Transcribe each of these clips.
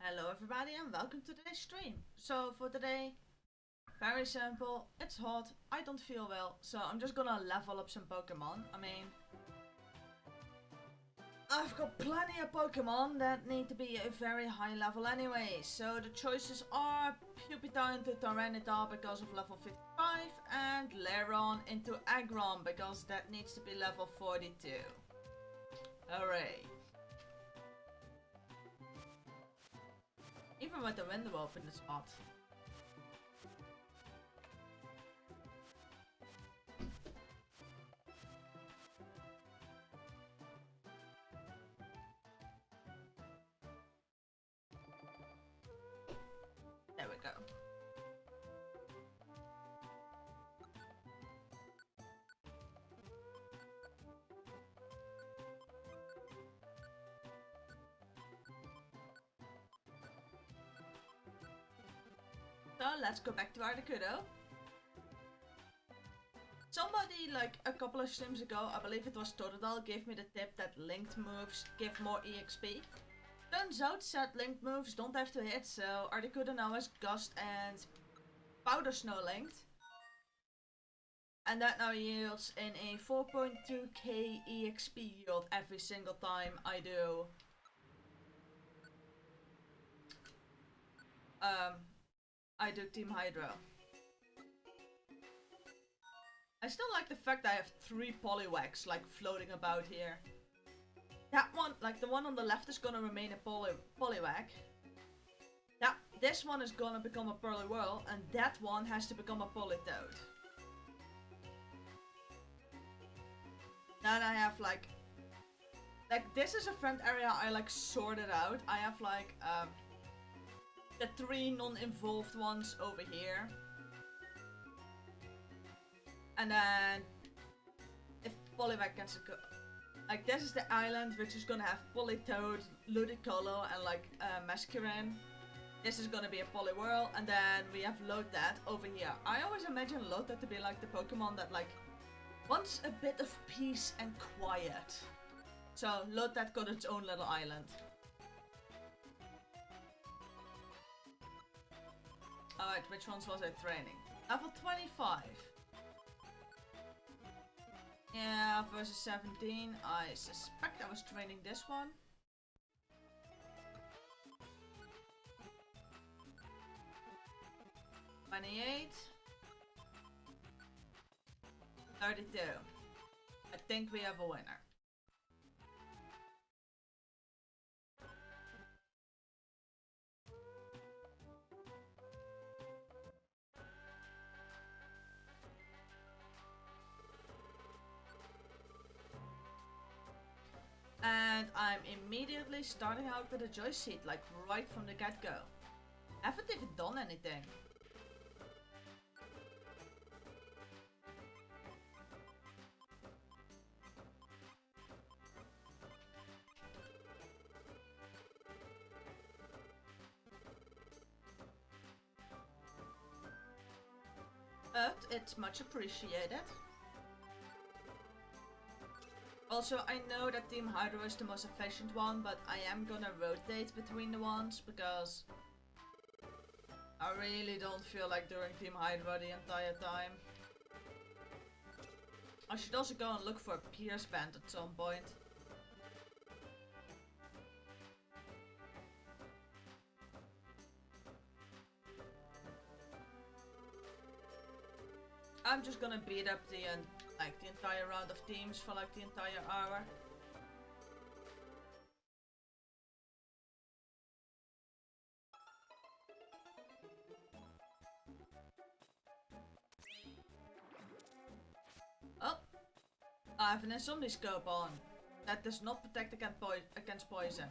Hello everybody and welcome to today's stream. So for today, very simple, it's hot, I don't feel well, so I'm just gonna level up some Pokemon. I've got plenty of Pokemon that need to be a very high level anyway. So the choices are Pupitar into Tyranitar because of level 55 and Lairon into Aggron because that needs to be level 42. Hooray. Even with the window open, it's hot. There we go. So let's go back to Articuno. Somebody like a couple of streams ago, I believe it was Totodile, gave me the tip that linked moves give more EXP. Turns out said linked moves don't have to hit, so Articuno now has Gust and Powder Snow linked. And that now yields in a 4.2k EXP yield every single time I do Team Hydro. I still like the fact that I have 3 Poliwags like floating about here. That one, like the one on the left, is gonna remain a Poliwag. This one is gonna become a Poliwhirl, and that one has to become a Politoed. Then I have like this is a friend area I like sorted out. I have like the 3 non-involved ones over here. And then if Poliwag gets go, like this is the island which is gonna have Politoed, Ludicolo, and like Masquerain. This is gonna be a Poliwhirl, and then we have Lotad over here. I always imagine Lotad to be like the Pokemon that like wants a bit of peace and quiet. So Lotad got its own little island. Alright, which ones was I training? Level 25. Yeah, versus 17. I suspect I was training this one. $28. $32. I think we have a winner. And I'm immediately starting out with a Joy Seed, like right from the get-go. Haven't even done anything. But it's much appreciated. Also, I know that Team Hydro is the most efficient one, but I am gonna rotate between the ones because I really don't feel like doing Team Hydro the entire time. I should also go and look for a Pierce Band at some point. I'm just gonna beat up the entire round of teams for like the entire hour. Oh, I have an Insomnia Scope on. That does not protect against poison.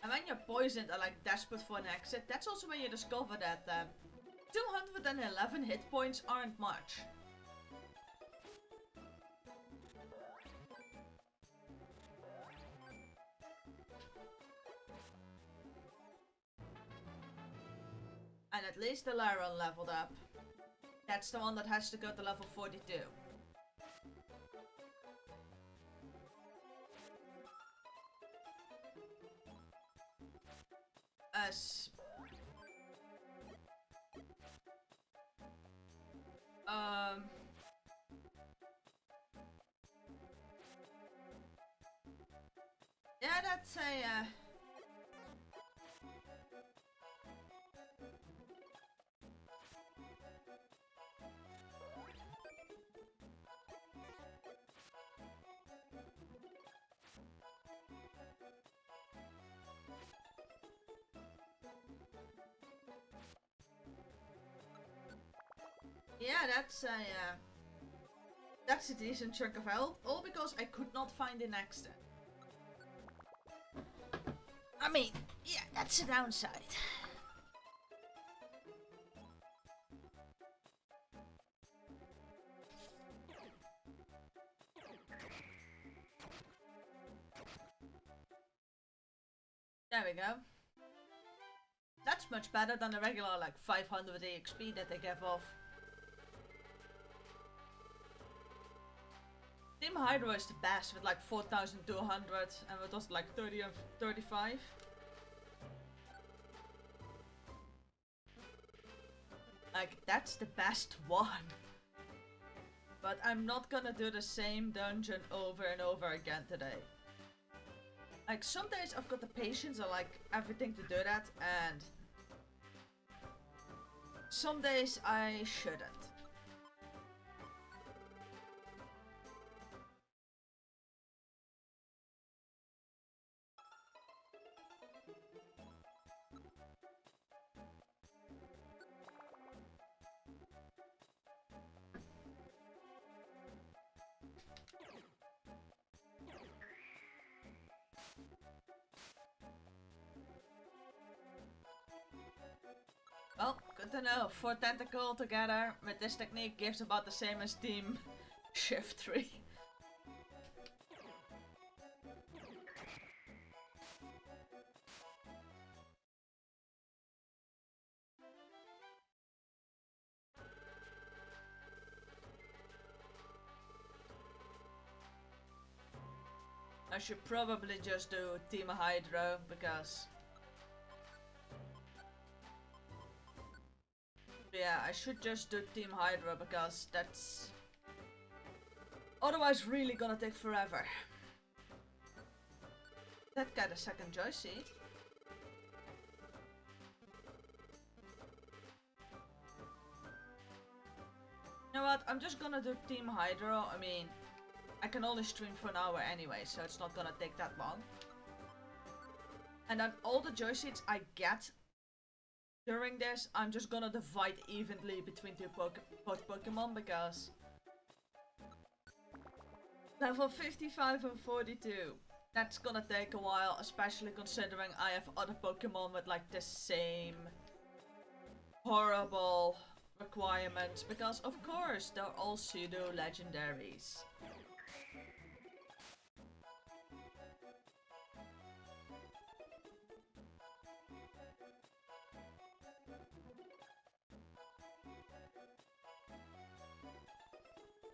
And when you're poisoned or like desperate for an exit, that's also when you discover that 211 hit points aren't much. And at least the Laron leveled up. That's the one that has to go to level 42. As... Yeah, that's a... Yeah, that's a decent chunk of health, all because I could not find the next. I mean, yeah, that's a downside. There we go. That's much better than the regular like 500 EXP that they give off. Team Hydro is the best with like 4,200 and it was like 30 and 35. Like, that's the best one. But I'm not gonna do the same dungeon over and over again today. Like, some days I've got the patience or like everything to do that, and some days I shouldn't. Well, good to know. 4 tentacle together with this technique gives about the same as Team Shift 3. I should probably just do Team Hydro because... Yeah, I should just do Team Hydra because that's otherwise really gonna take forever. That got a second joy seed. You know what? I'm just gonna do Team Hydro. I mean, I can only stream for an hour anyway, so it's not gonna take that long. And then all the joy seeds I get during this, I'm just gonna divide evenly between both Pokemon because level 55 and 42. That's gonna take a while, especially considering I have other Pokemon with like the same horrible requirements, because of course they're all pseudo legendaries.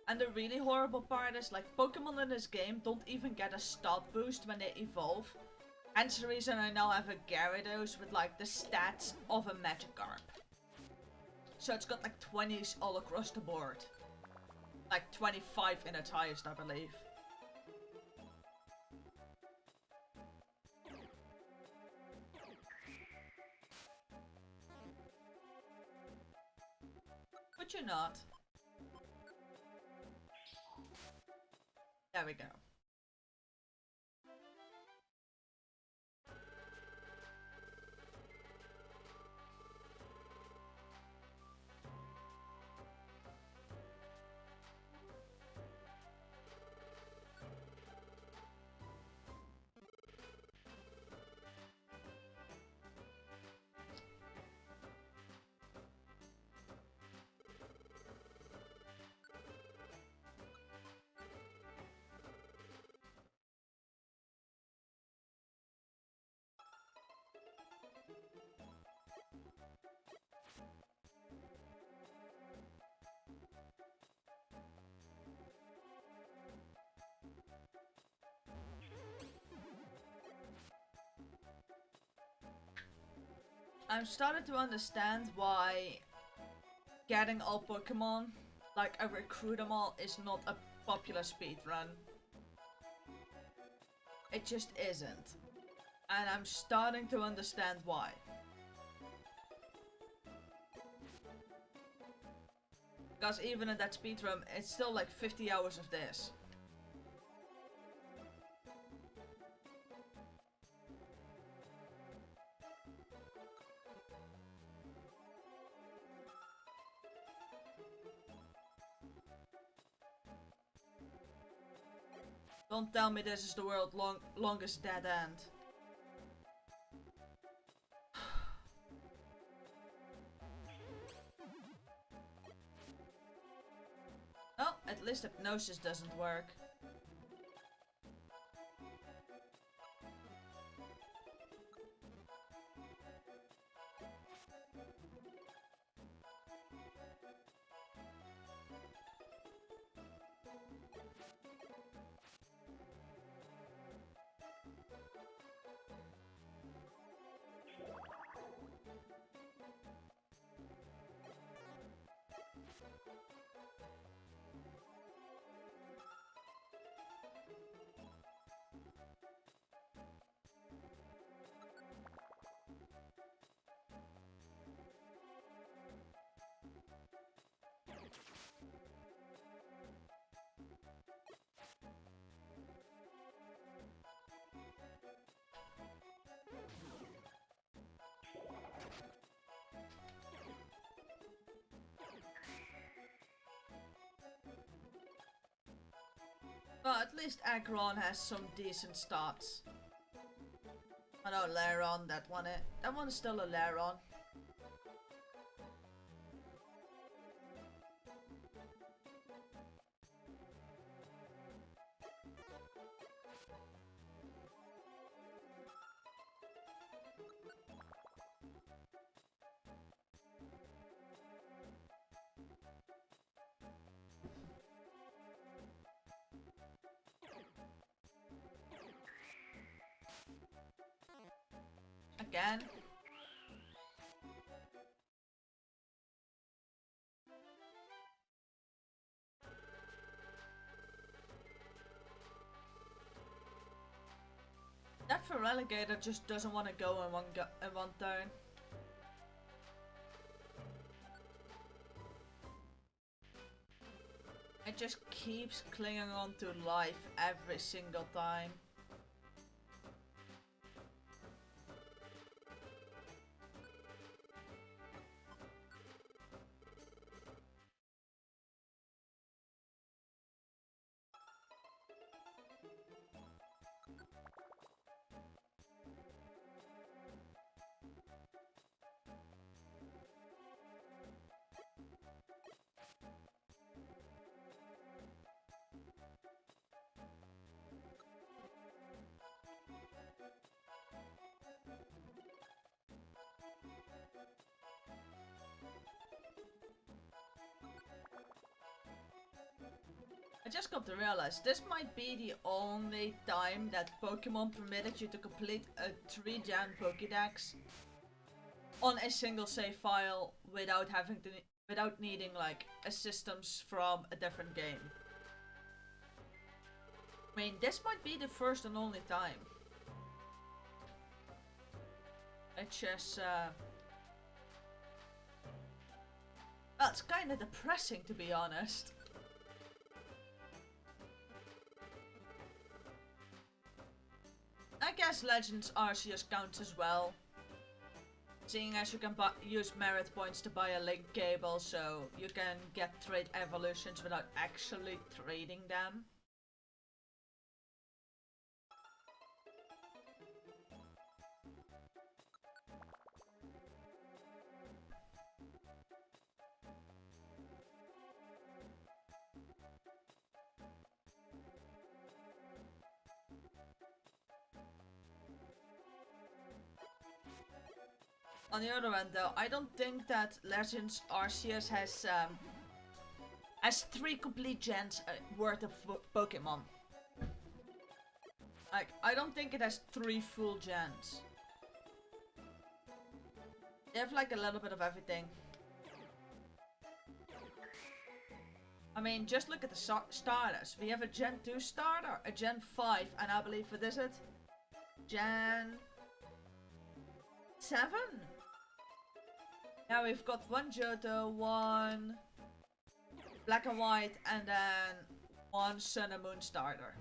And the really horrible part is, like, Pokemon in this game don't even get a stat boost when they evolve. Hence the reason I now have a Gyarados with, like, the stats of a Magikarp. So it's got, like, 20s all across the board. Like, 25 in its highest, I believe. But you're not. There we go. I'm starting to understand why getting all Pokemon, like I recruit them all, is not a popular speedrun. It just isn't. And I'm starting to understand why. Because even in that speedrun, it's still like 50 hours of this. Don't tell me this is the world's longest dead end. Oh, at least hypnosis doesn't work. Well, at least Aggron has some decent stats. Oh no, Lairon, that one's still a Lairon. Again. That Feraligatr just doesn't want to go in one turn. It just keeps clinging on to life every single time. I just got to realize this might be the only time that Pokemon permitted you to complete a 3-gen Pokédex on a single save file without needing like assistance from a different game. I mean, this might be the first and only time. It's just well, it's kind of depressing to be honest. I guess Legends Arceus counts as well. Seeing as you can use merit points to buy a link cable, so you can get trade evolutions without actually trading them. On the other hand though, I don't think that Legends Arceus has 3 complete gens worth of Pokemon. Like, I don't think it has 3 full gens. They have like a little bit of everything. I mean, just look at the starters. We have a Gen 2 starter, a Gen 5, and I believe, what is it? Gen 7? Now we've got one Johto, one Black and White, and then one Sun and Moon starter.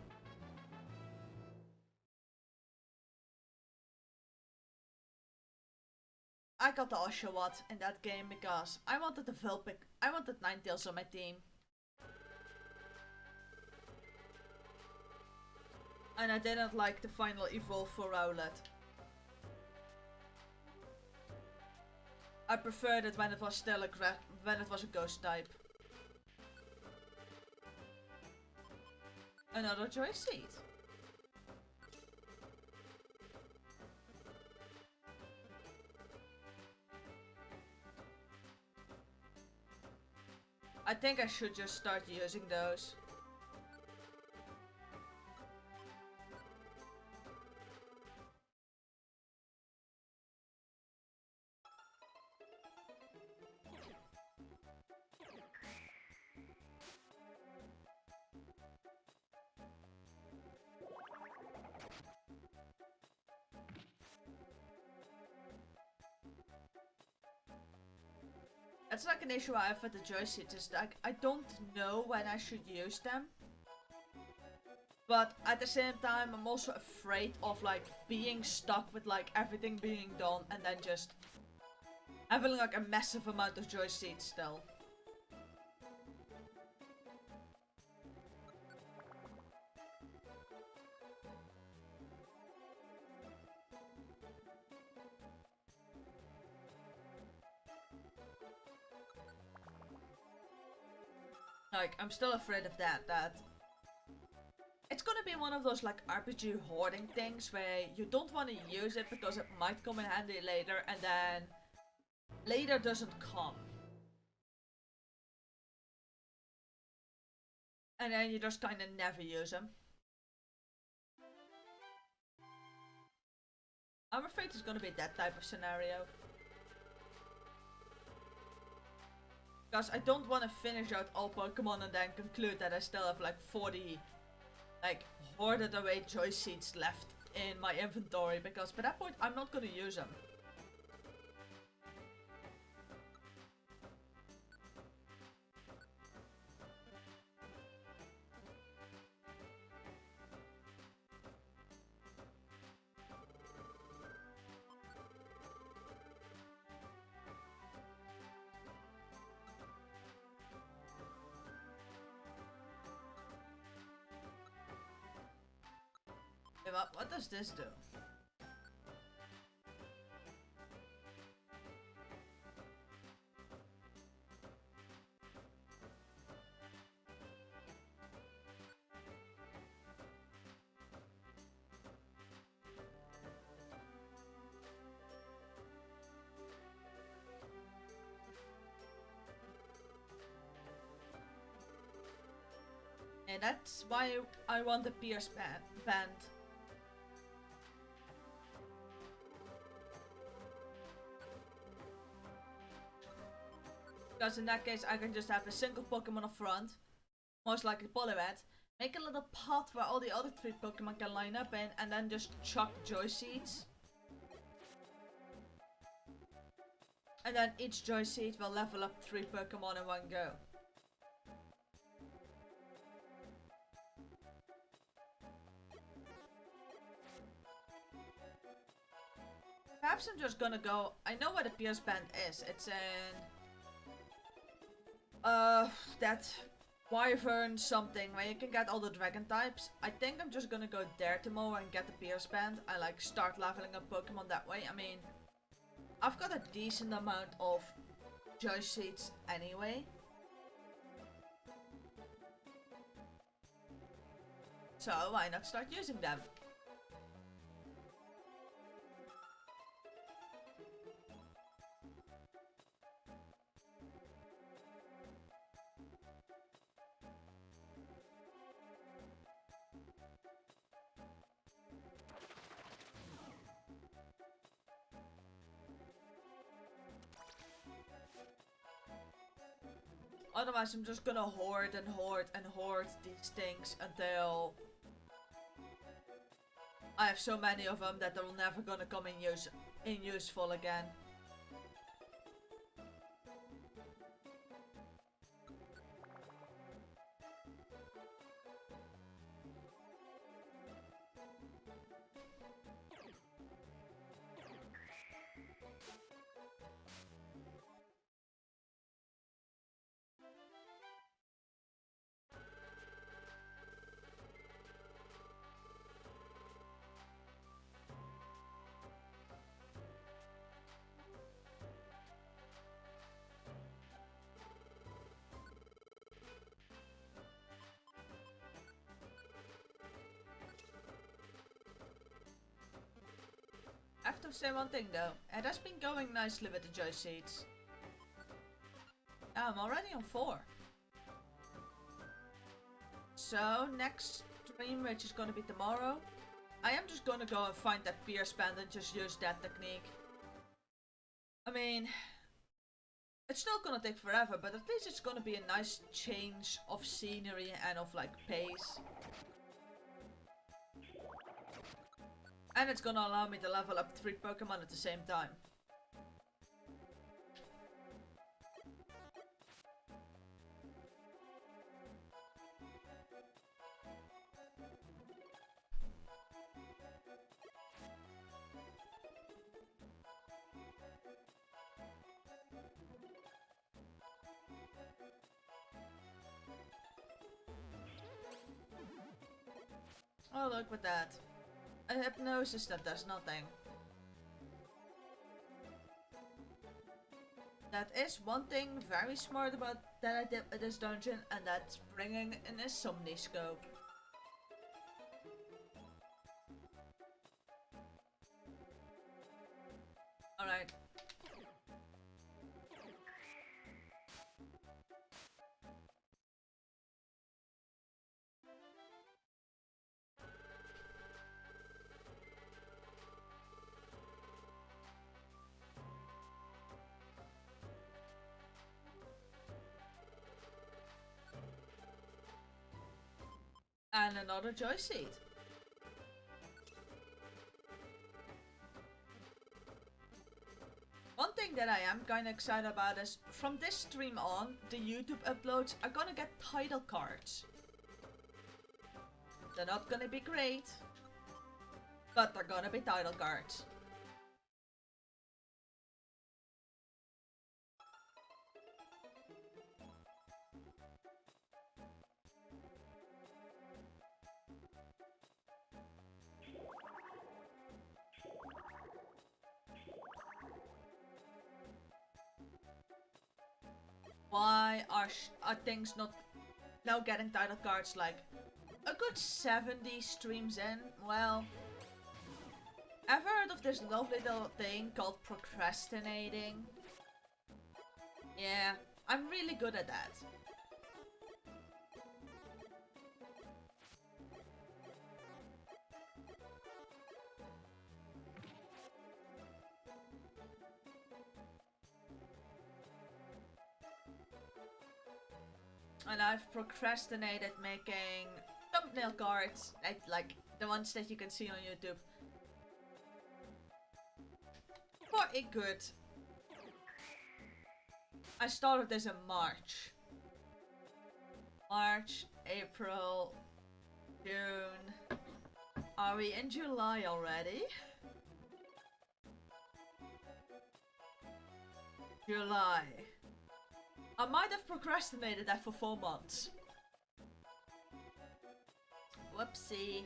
I got the Oshawott in that game because I wanted the Vulpix. I wanted Ninetales on my team. And I didn't like the final evolve for Rowlet. I preferred it when it was still when it was a ghost type. Another Joy Seed. I think I should just start using those. That's like an issue I have with the joysticks, is like I don't know when I should use them. But at the same time, I'm also afraid of like being stuck with like everything being done and then just having like a massive amount of joysticks still. Like, I'm still afraid of that it's gonna be one of those like RPG hoarding things where you don't want to use it because it might come in handy later, and then later doesn't come. And then you just kinda never use them. I'm afraid it's gonna be that type of scenario. Because I don't want to finish out all Pokemon and then conclude that I still have like 40 like hoarded away Joy Seeds left in my inventory, because by that point I'm not gonna use them. What does this do? And that's why I want the Pierce band. Because in that case I can just have a single Pokemon up front, most likely Poliwrath, make a little pot where all the other 3 Pokemon can line up in, and then just chuck Joy Seeds. And then each Joy Seed will level up 3 Pokemon in one go. Perhaps I'm just gonna go. I know where the Pierce Band is. It's in that Wyvern something where you can get all the dragon types. I think I'm just gonna go there tomorrow and get the Pierce Band. I like start leveling up Pokemon that way. I mean, I've got a decent amount of Joy Seeds anyway. So why not start using them? Otherwise, I'm just gonna hoard and hoard and hoard these things until I have so many of them that they're never gonna come in useful again. I have to say one thing though, it has been going nicely with the joy seeds. I'm already on 4. So next stream, which is gonna be tomorrow, I am just gonna go and find that pierce band and just use that technique. I mean, it's still gonna take forever, but at least it's gonna be a nice change of scenery and of like pace. And it's gonna allow me to level up 3 Pokemon at the same time. Oh, look at that. A hypnosis that does nothing. That is one thing very smart about that I did with this dungeon, and that's bringing an Insomniscope. Alright. And another joy seed. One thing that I am kinda excited about is, from this stream on, the YouTube uploads are gonna get title cards. They're not gonna be great, but they're gonna be title cards. Why are things not now getting title cards like a good 70 streams in? Well, ever heard of this lovely little thing called procrastinating? Yeah, I'm really good at that. And I've procrastinated making thumbnail cards, like the ones that you can see on YouTube, for a good... I started this in March. March, April, June. Are we in July already? July. I might have procrastinated that for 4 months. Whoopsie.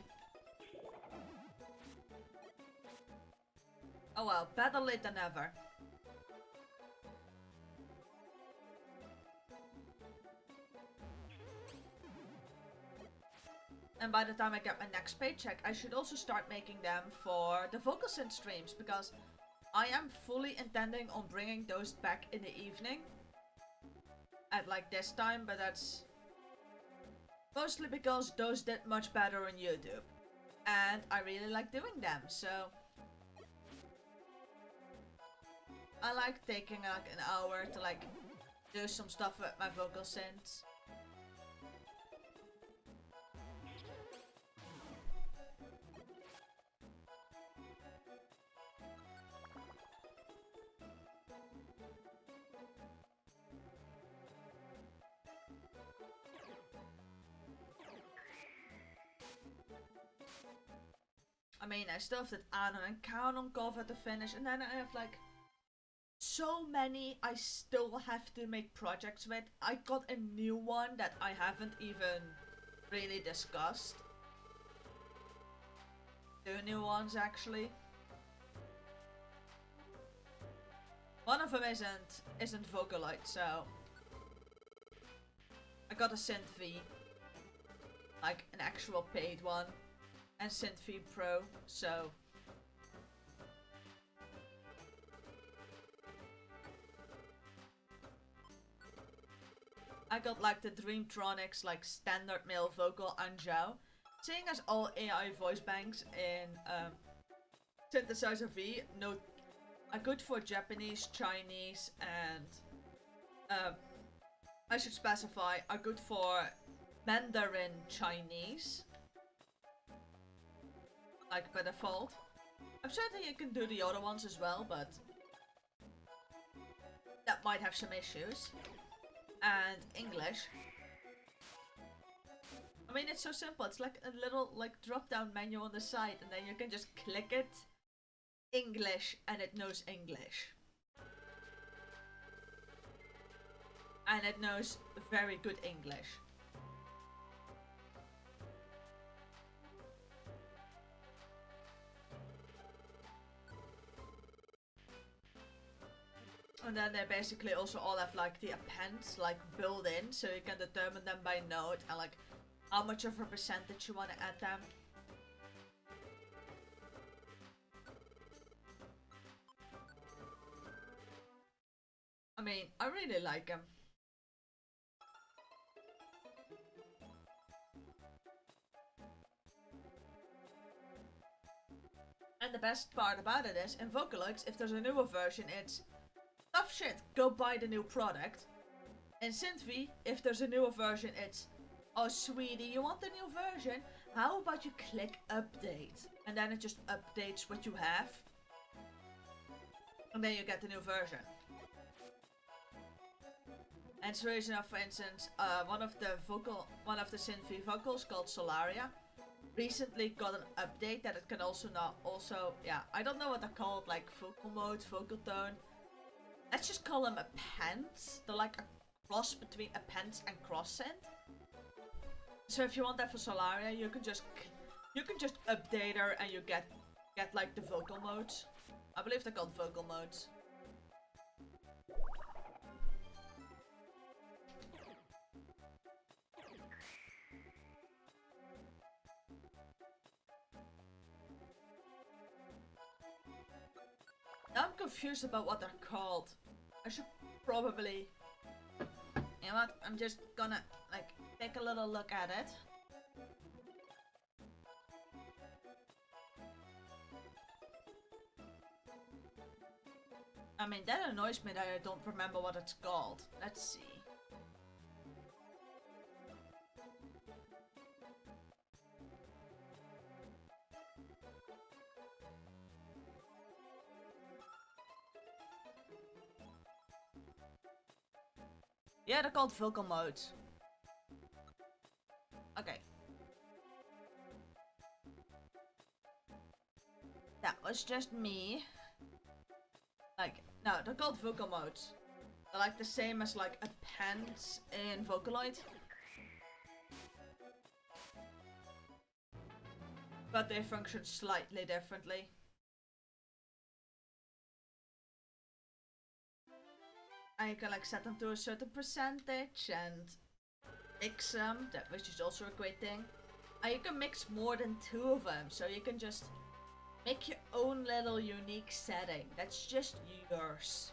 Oh well, better late than never. And by the time I get my next paycheck, I should also start making them for the vocal synth streams, because I am fully intending on bringing those back in the evening. At like this time, but that's mostly because those did much better on YouTube. And I really like doing them, so I like taking like an hour to like do some stuff with my vocal synths. I mean, I still have that Anon and Canon cover to finish, and then I have like so many I still have to make projects with. I got a new one that I haven't even really discussed. Two new ones actually. One of them isn't Vocaloid, so I got a Synth V, like an actual paid one, and Synth V Pro, so I got like the Dreamtronics like standard male vocal Anjou. Seeing as all AI voice banks in Synthesizer V are good for Japanese, Chinese, and I should specify are good for Mandarin Chinese, like by default. I'm certain you can do the other ones as well, but that might have some issues. And English. I mean, it's so simple. It's like a little like drop-down menu on the side, and then you can just click it, English, and it knows English. And it knows very good English. And then they basically also all have like the appends like built in, so you can determine them by note and like how much of a percentage you want to add them. I mean, I really like them. And the best part about it is, in Vocaloid, if there's a newer version, it's tough shit, go buy the new product. In SynthV, if there's a newer version, it's, oh sweetie, you want the new version? How about you click update? And then it just updates what you have. And then you get the new version. And so reason enough, for instance, one of the SynthV vocals called Solaria recently got an update that it can also yeah, I don't know what they're called, like vocal modes, vocal tone. Let's just call them appends. They're like a cross between appends and cross synth. So if you want that for Solaria, you can just update her and you get like the vocal modes. I believe they're called vocal modes. Now I'm confused about what they're called. I should probably... You know what? I'm just gonna, like, take a little look at it. I mean, that annoys me that I don't remember what it's called. Let's see. Yeah, they're called vocal modes. Okay. That was just me. Like, no, they're called vocal modes. They're like the same as like appends in Vocaloid. But they function slightly differently. And you can like set them to a certain percentage and mix them, which is also a great thing. And you can mix more than 2 of them, so you can just make your own little unique setting that's just yours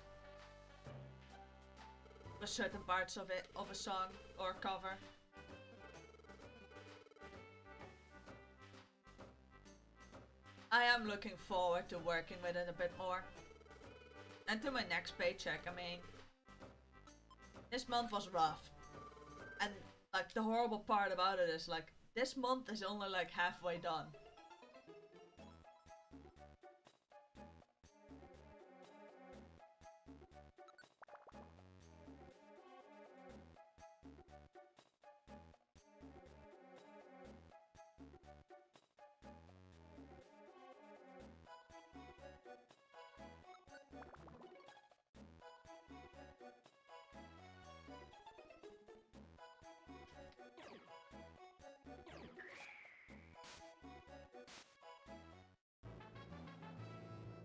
for certain parts of it, of a song or a cover. I am looking forward to working with it a bit more. And to my next paycheck, I mean, This month was rough. And like the horrible part about it is like this month is only like halfway done.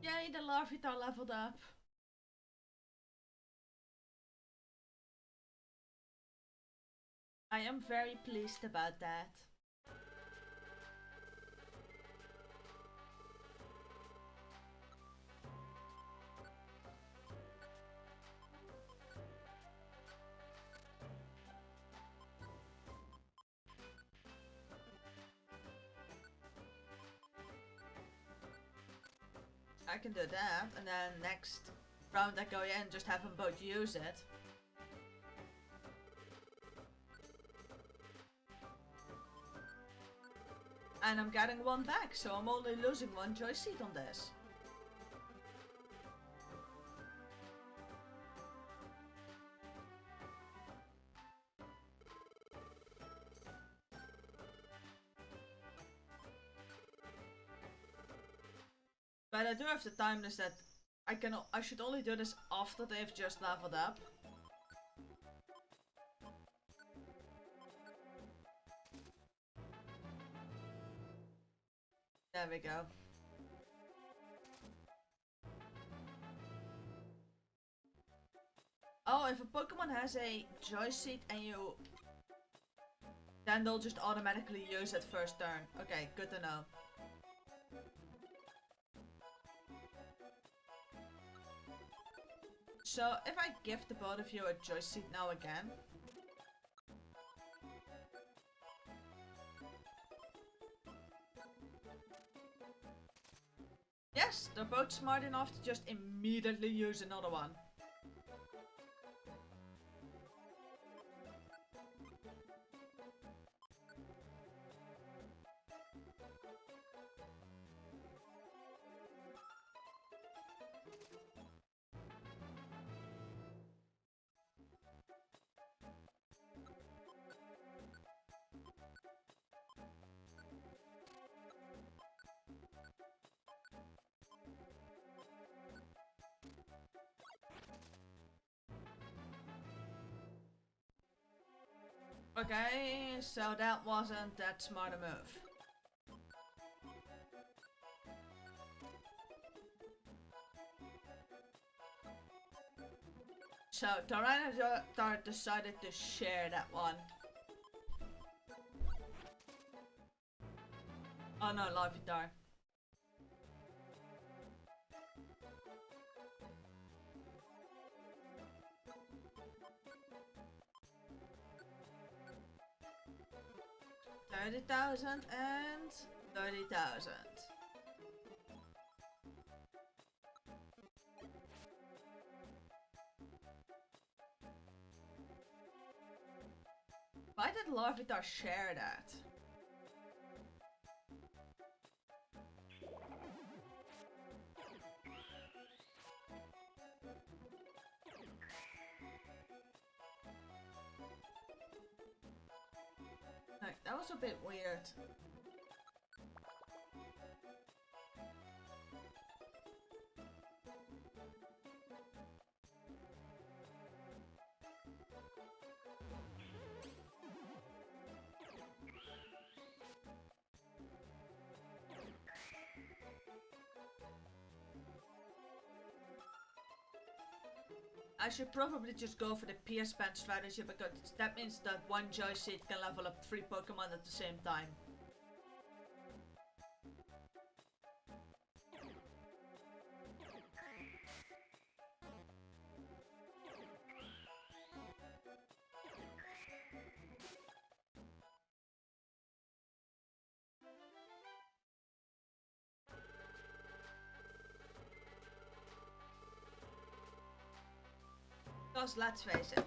Yay, the Larvitar leveled up. I am very pleased about that. I can do that, and then next round I go in, just have them both use it. And I'm getting one back, so I'm only losing one joy seed on this. But I do have to time this that I should only do this after they've just leveled up. There we go. Oh, if a Pokemon has a Joy Seed and you... then they'll just automatically use it first turn. Okay, good to know. So, if I give the both of you a Joy Seed now again... yes, they're both smart enough to just immediately use another one. Okay, so that wasn't that smart a move. So, Tyranitar decided to share that one. Oh no, Larvitar. $30,000 and 30,000. Why did Larvitar share that? Like, that was a bit weird. I should probably just go for the pierce band strategy because that means that one Joy Seed can level up 3 Pokemon at the same time. Because let's face it,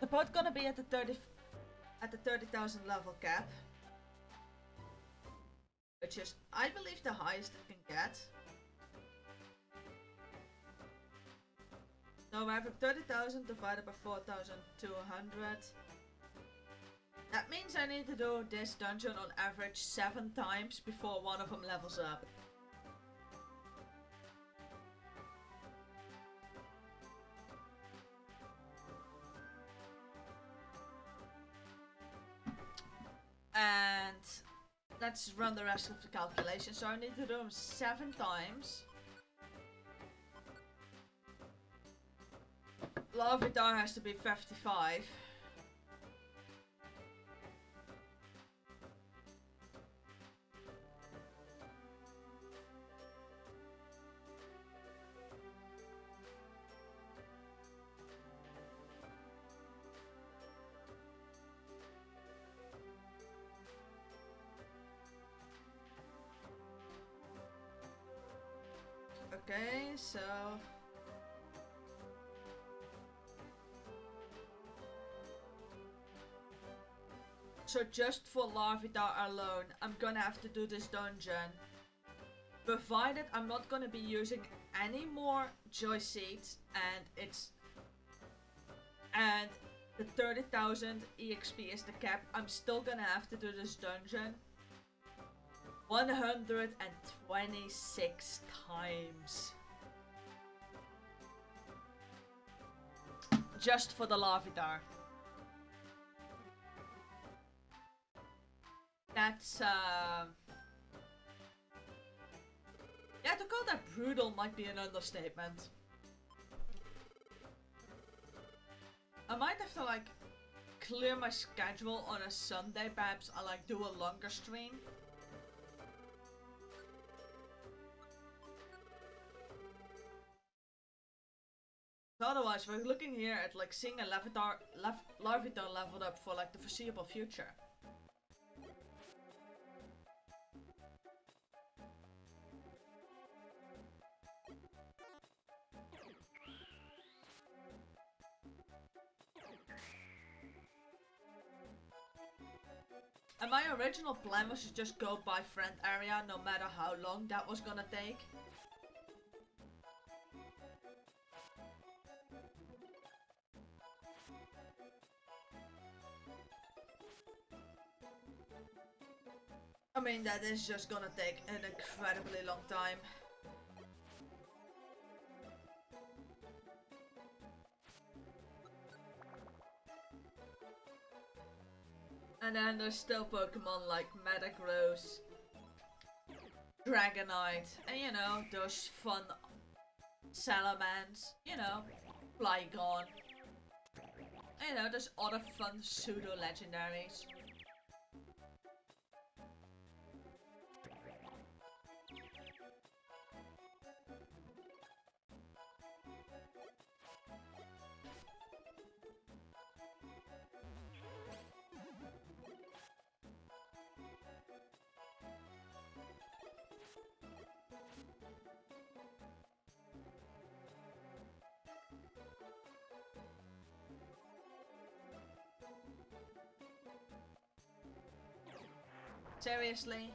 They're both gonna be at the 30,000 level cap, which is, I believe, the highest it can get. So we're having 30,000 divided by 4,200. That means I need to do this dungeon on average 7 times before one of them levels up. And let's run the rest of the calculation. So I need to do them 7 times. Larvitar has to be 55. Okay, so just for Larvitar alone, I'm gonna have to do this dungeon. Provided I'm not gonna be using any more joy seeds and the 30,000 EXP is the cap, I'm still gonna have to do this dungeon 126 times. Just for the Larvitar. That's, yeah, to call that brutal might be an understatement. I might have to, like, clear my schedule on a Sunday, perhaps I'll, like, do a longer stream. So otherwise, we're looking here at, like, seeing a Larvitar leveled up for, like, the foreseeable future. And my original plan was to just go by friend area, no matter how long that was gonna take. I mean, that is just gonna take an incredibly long time. And then there's still Pokemon like Metagross, Dragonite, and you know, those fun Salamence, you know, Flygon. And, you know, there's other fun pseudo-legendaries. Seriously?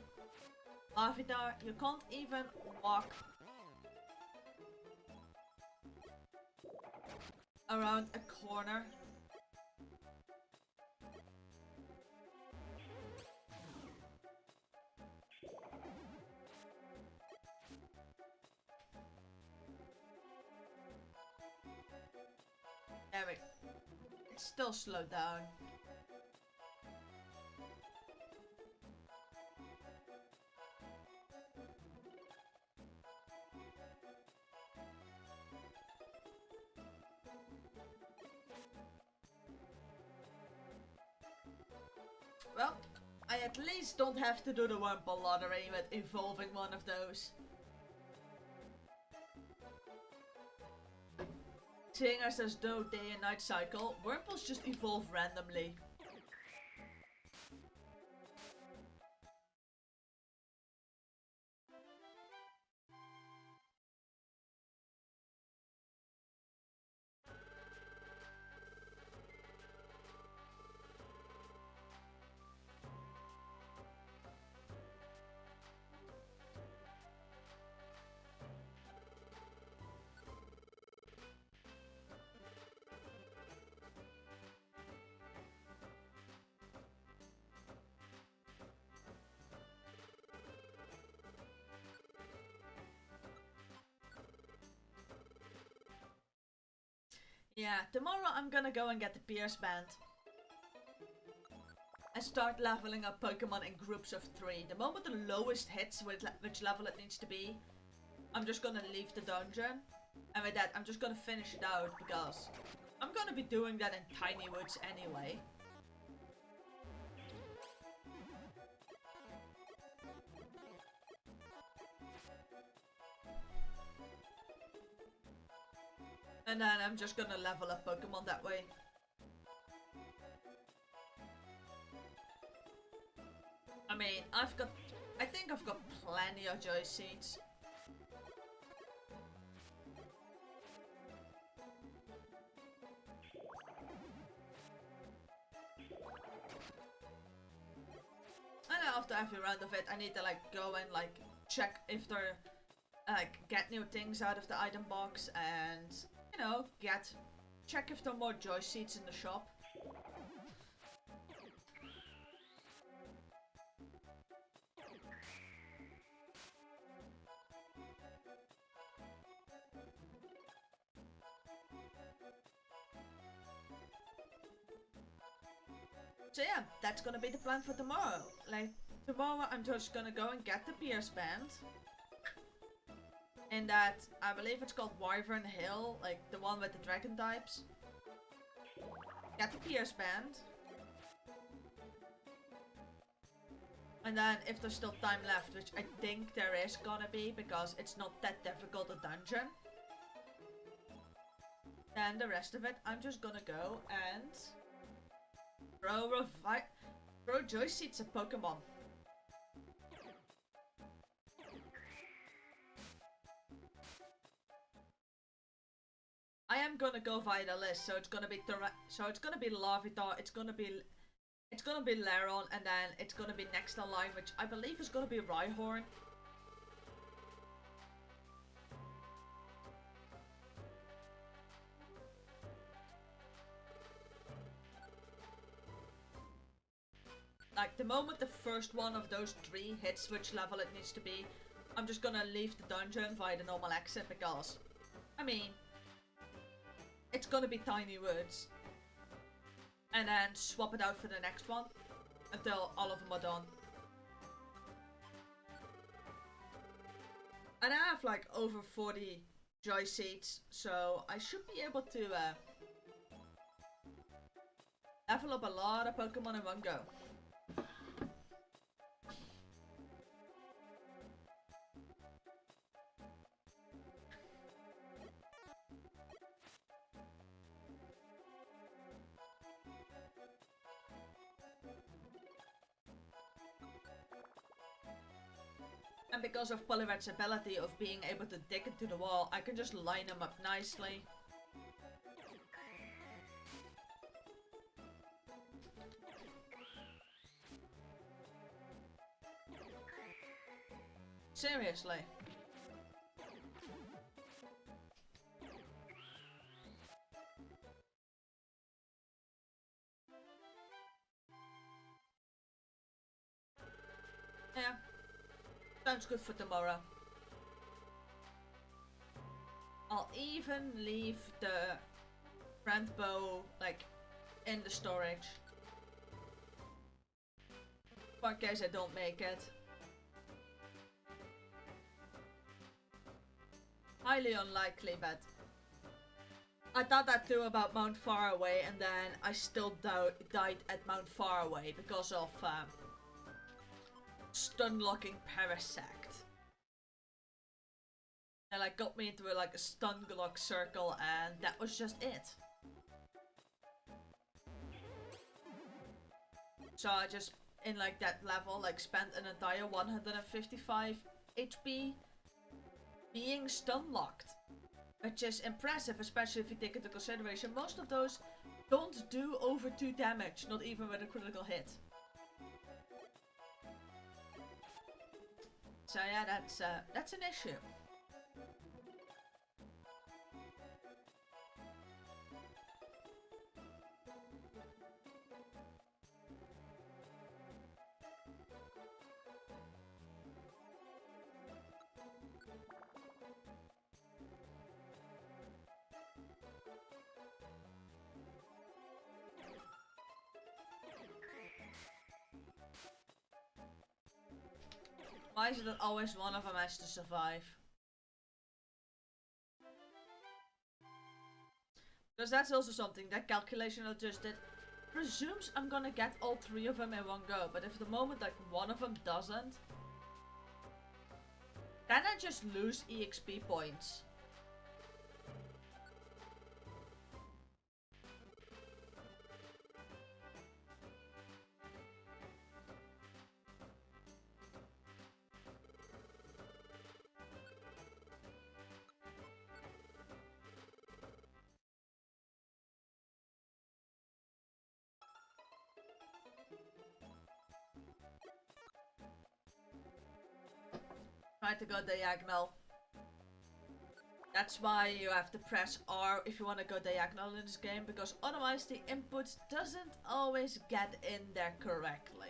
Larvitar, you can't even walk around a corner. There we go. It's still slowed down. Well, I at least don't have to do the Wurmple lottery with evolving one of those. Seeing as there's no day and night cycle, Wurmples just evolve randomly. Yeah, tomorrow I'm gonna go and get the Pierce Band. And start leveling up Pokemon in groups of 3. The moment the lowest hits which level it needs to be, I'm just gonna leave the dungeon. And with that, I'm just gonna finish it out because I'm gonna be doing that in Tiny Woods anyway. And then I'm just gonna level up Pokemon that way. I mean, I think I've got plenty of Joy Seeds. And after every round of it, I need to like go and like check if they're like get new things out of the item box and you know check if there are more Joy Seeds in the shop. So yeah, that's gonna be the plan for tomorrow. Like, tomorrow I'm just gonna go and get the Pierce Band. In that, I believe it's called Wyvern Hill, like the one with the dragon types. Get the Pierce Band. And then if there's still time left, which I think there is gonna be because it's not that difficult a dungeon. Then the rest of it, I'm just gonna go and throw Joy Seeds at Pokemon. I am gonna go via the list, so it's gonna be Larvitar, it's gonna be Lairon, and then it's gonna be next in line, which I believe is gonna be Rhyhorn. Like, the moment the first one of those 3 hits which level it needs to be, I'm just gonna leave the dungeon via the normal exit because, I mean, it's gonna be Tiny Woods. And then swap it out for the next one until all of them are done. And I have like over 40 Joy Seeds, so I should be able to level up a lot of Pokemon in one go. And because of Poliwrath's ability of being able to dig into the wall, I can just line them up nicely. Seriously. Yeah. Sounds good for tomorrow. I'll even leave the friend bow like in the storage. For in case I don't make it. Highly unlikely, but I thought that too about Mount Faraway, and then I still died at Mount Faraway because of stun-locking Parasect. And like got me into like a stun lock circle, and that was just it. So I just, in like that level, like spent an entire 155 HP being stun locked. Which is impressive, especially if you take into consideration most of those don't do over 2 damage, not even with a critical hit. So yeah, that's an issue. Why is it that always one of them has to survive? Because that's also something, that calculation I just did presumes I'm gonna get all 3 of them in one go, but if the moment like one of them doesn't, then I just lose EXP points. Try to go diagonal. That's why you have to press R if you want to go diagonal in this game, because otherwise the input doesn't always get in there correctly.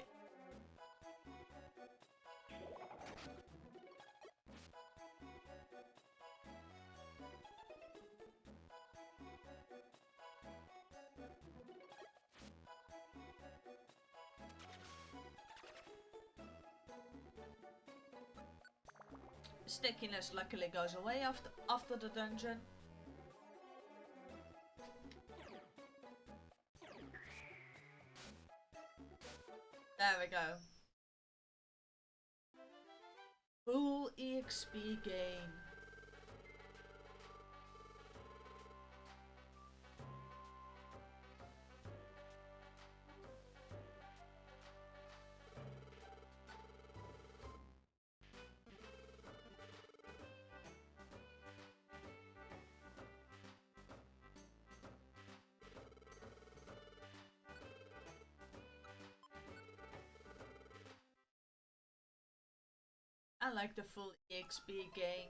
Stickiness luckily goes away after the dungeon. There we go. Full EXP gain. I like the full EXP gain.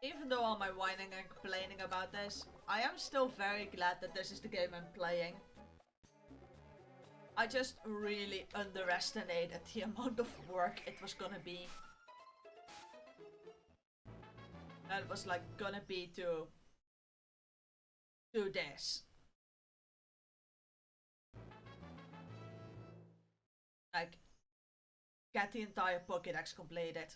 Even though all my whining and complaining about this, I am still very glad that this is the game I'm playing. I just really underestimated the amount of work it was gonna be. And it was like gonna be to do this. Like, get the entire Pokédex completed.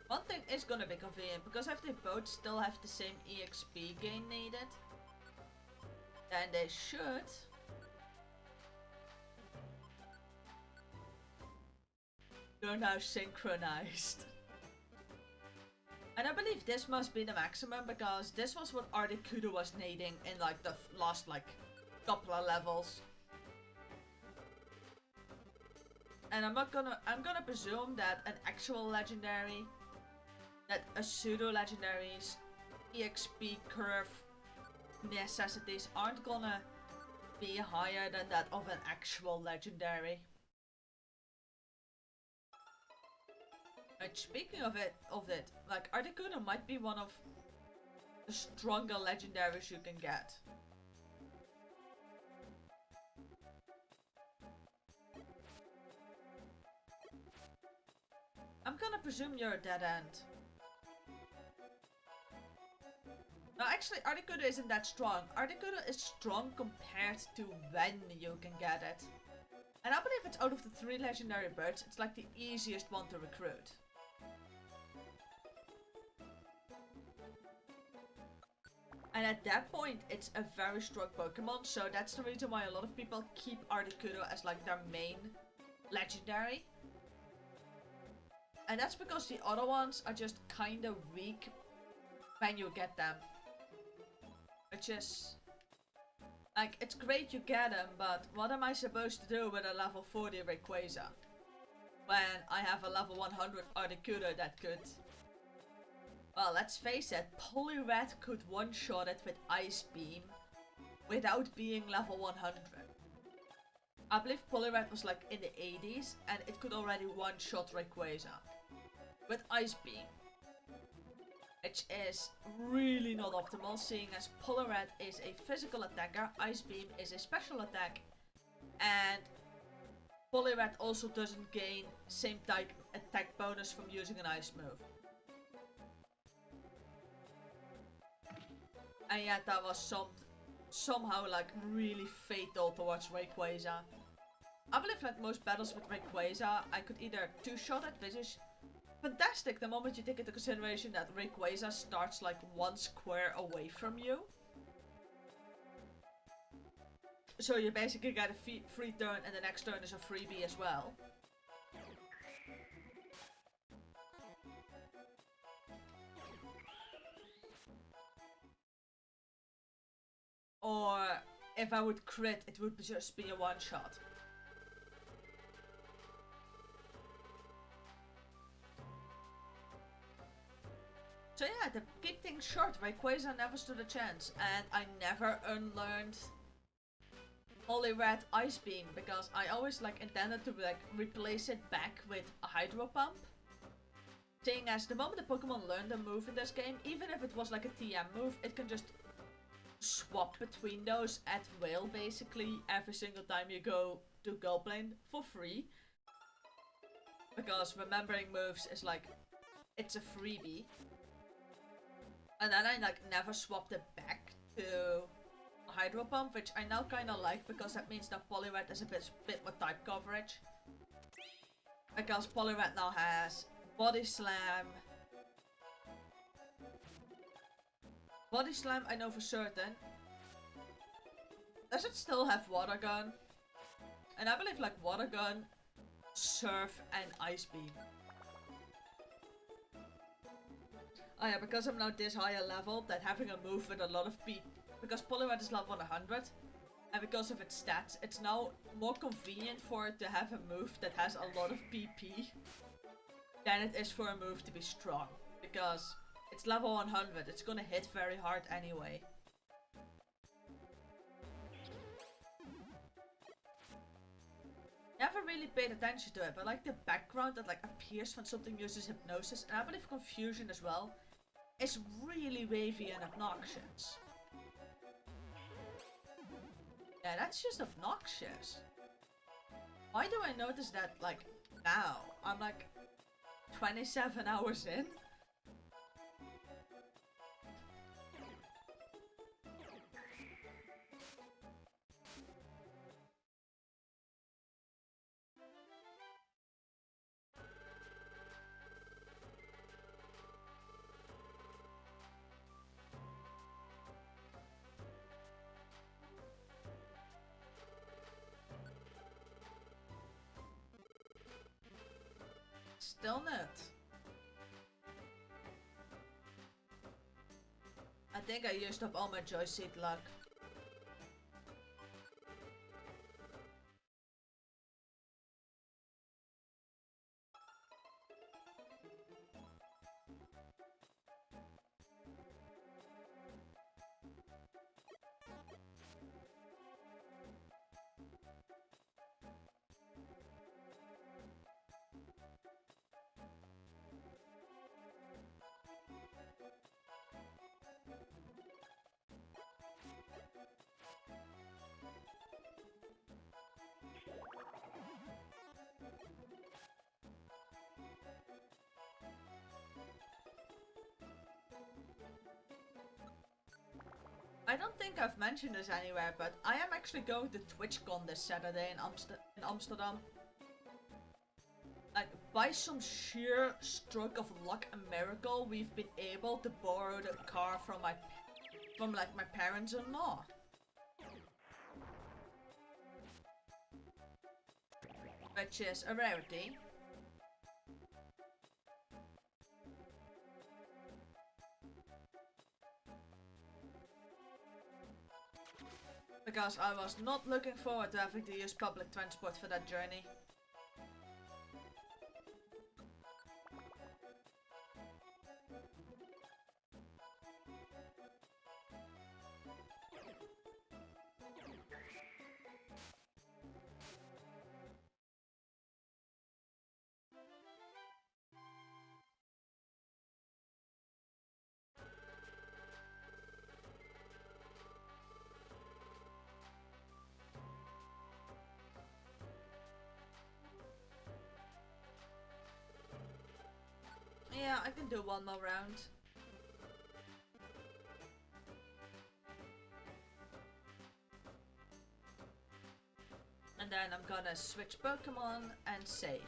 One thing is gonna be convenient, because if they both still have the same EXP gain needed, then they should they're now synchronized. And I believe this must be the maximum, because this was what Articuno was needing in like the last like couple of levels. And I'm gonna presume that an actual legendary, that a pseudo legendary's EXP curve necessities aren't gonna be higher than that of an actual legendary. Like, speaking of it, like Articuno might be one of the stronger legendaries you can get. I'm gonna presume you're a dead end. No, actually, Articuno isn't that strong. Articuno is strong compared to when you can get it. And I believe it's out of the 3 legendary birds, it's like the easiest one to recruit. And at that point, it's a very strong Pokemon, so that's the reason why a lot of people keep Articuno as like their main legendary. And that's because the other ones are just kinda weak when you get them. Which is, like, it's great you get them, but what am I supposed to do with a level 40 Rayquaza? When I have a level 100 Articuno that could Well, let's face it, Poliwrath could one-shot it with Ice Beam without being level 100. I believe Poliwrath was like in the 80s and it could already one-shot Rayquaza with Ice Beam. Which is really not optimal, seeing as Poliwrath is a physical attacker, Ice Beam is a special attack, and Poliwrath also doesn't gain same type attack bonus from using an ice move. And yet that was somehow like really fatal towards Rayquaza. I believe like most battles with Rayquaza, I could either two-shot it, which is fantastic the moment you take into consideration that Rayquaza starts like one square away from you. So you basically get a free turn and the next turn is a freebie as well. Or if I would crit, it would just be a one-shot. So yeah, to keep things short, Rayquaza never stood a chance, and I never unlearned Poliwrath Ice Beam because I always like intended to like replace it back with a Hydro Pump. Seeing as the moment the Pokemon learned a move in this game, even if it was like a TM move, it can just swap between those at will basically every single time you go to Goldplane for free. Because remembering moves is like, it's a freebie. And then I like never swapped it back to Hydro Pump, which I now kind of like because that means that Poliwrath has a bit more type coverage. Because Poliwrath now has Body Slam. Body Slam I know for certain. Does it still have Water Gun? And I believe like Water Gun, Surf and Ice Beam. Oh yeah, because I'm now this higher level, that having a move with a lot of PP, because Poliwrath is level 100, and because of its stats, it's now more convenient for it to have a move that has a lot of PP than it is for a move to be strong. Because it's level 100, it's gonna hit very hard anyway. Never really paid attention to it, but like the background that like appears when something uses hypnosis, and I believe confusion as well, is really wavy and obnoxious. Yeah, that's just obnoxious. Why do I notice that like now? I'm like 27 hours in. Still not. I think I used up all my Joy Seed luck. I don't think I've mentioned this anywhere, but I am actually going to TwitchCon this Saturday in Amsterdam. Like, by some sheer stroke of luck and miracle, we've been able to borrow the car from my parents-in-law. Which is a rarity. Because I was not looking forward to having to use public transport for that journey. I can do one more round. And then I'm gonna switch Pokemon and save.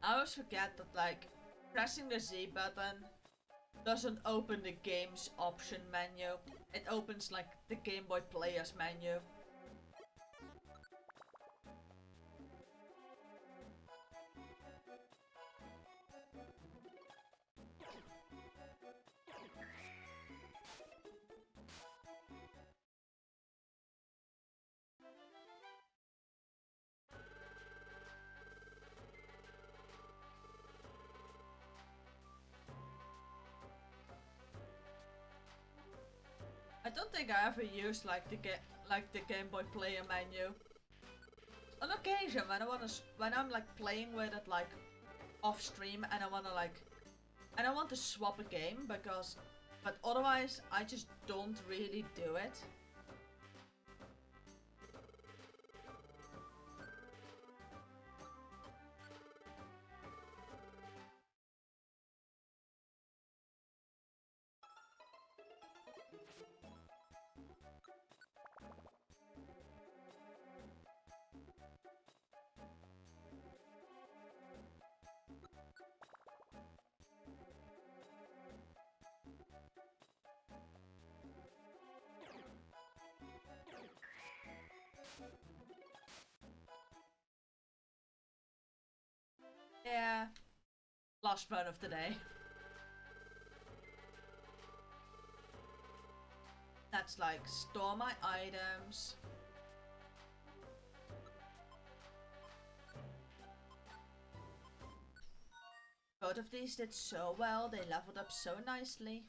I always forget that, like, pressing the Z button doesn't open the game's option menu. It opens, like, the Game Boy Player's menu. I don't think I ever used like the Game Boy Player menu. On occasion, when I'm like playing with it like off stream and I want to swap a game but otherwise I just don't really do it. Yeah. Last run of the day. That's like store my items. Both of these did so well, they leveled up so nicely.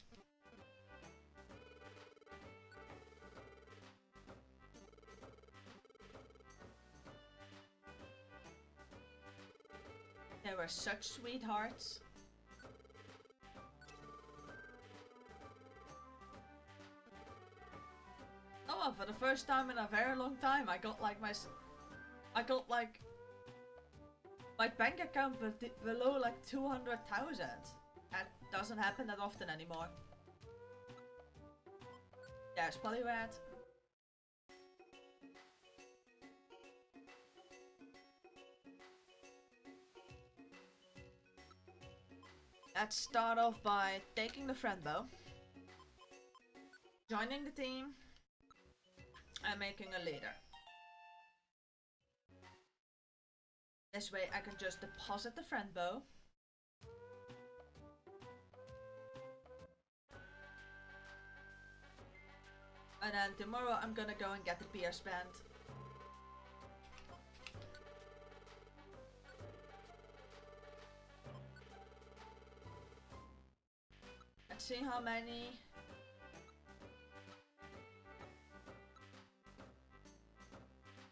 They were such sweethearts. Oh well, for the first time in a very long time, I got like my bank account below like 200,000. That doesn't happen that often anymore. Yeah, it's probably red. Let's start off by taking the friend bow, joining the team, and making a leader. This way I can just deposit the friend bow. And then tomorrow I'm gonna go and get the Pierce Band. Let's see how many.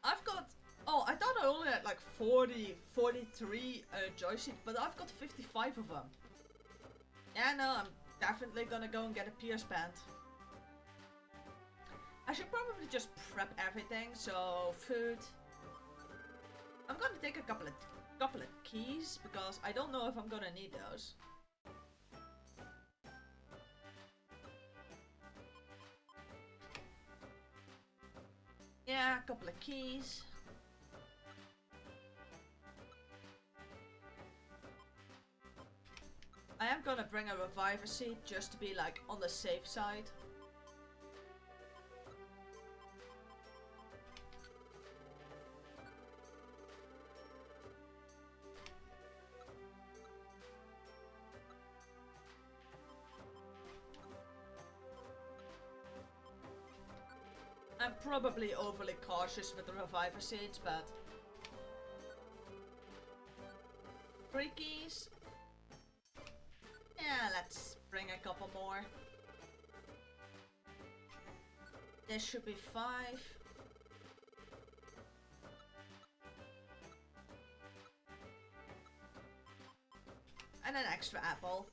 I've got, oh, I thought I only had like 43 joysticks, but I've got 55 of them. Yeah, no, I'm definitely gonna go and get a Pierce Band. I should probably just prep everything, so food. I'm gonna take a couple of keys, because I don't know if I'm gonna need those. Yeah, a couple of keys. I am gonna bring a reviver seed just to be like on the safe side. I'm probably overly cautious with the reviver seeds, but 3 keys. Yeah, let's bring a couple more. This should be 5. And an extra apple.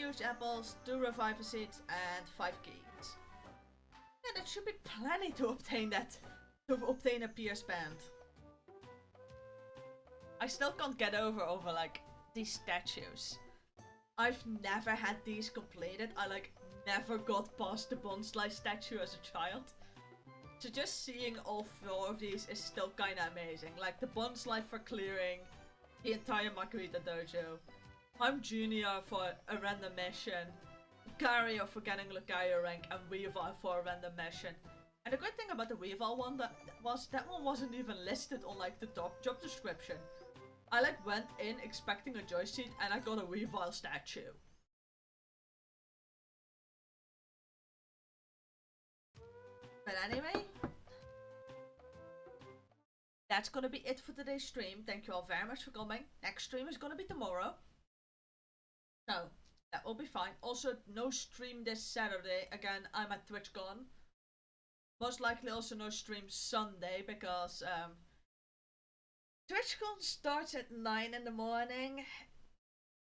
huge apples, 2 reviver seeds, and 5 keys. Yeah, that should be plenty to obtain that. To obtain a pierce band. I still can't get over like these statues. I've never had these completed. I like never got past the Bonsly statue as a child. So just seeing all 4 of these is still kinda amazing. Like the Bonsly for clearing the entire Makuhita Dojo. I'm Junior for a random mission. Lucario for getting Lucario rank and Weavile for a random mission. And the good thing about the Weavile one that one wasn't even listed on like the job description. I like went in expecting a joy seed and I got a Weavile statue. But anyway, that's gonna be it for today's stream. Thank you all very much for coming. Next stream is gonna be tomorrow. So, that will be fine. Also, no stream this Saturday. Again, I'm at TwitchCon. Most likely also no stream Sunday because TwitchCon starts at 9 in the morning.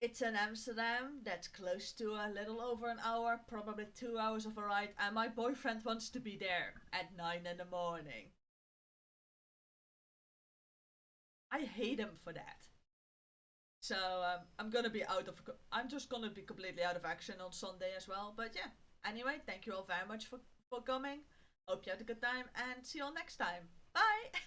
It's in Amsterdam. That's close to a little over an hour, probably 2 hours of a ride. And my boyfriend wants to be there at 9 in the morning. I hate him for that. So I'm gonna be I'm just gonna be completely out of action on Sunday as well. But yeah, anyway, thank you all very much for coming. Hope you had a good time and see you all next time. Bye!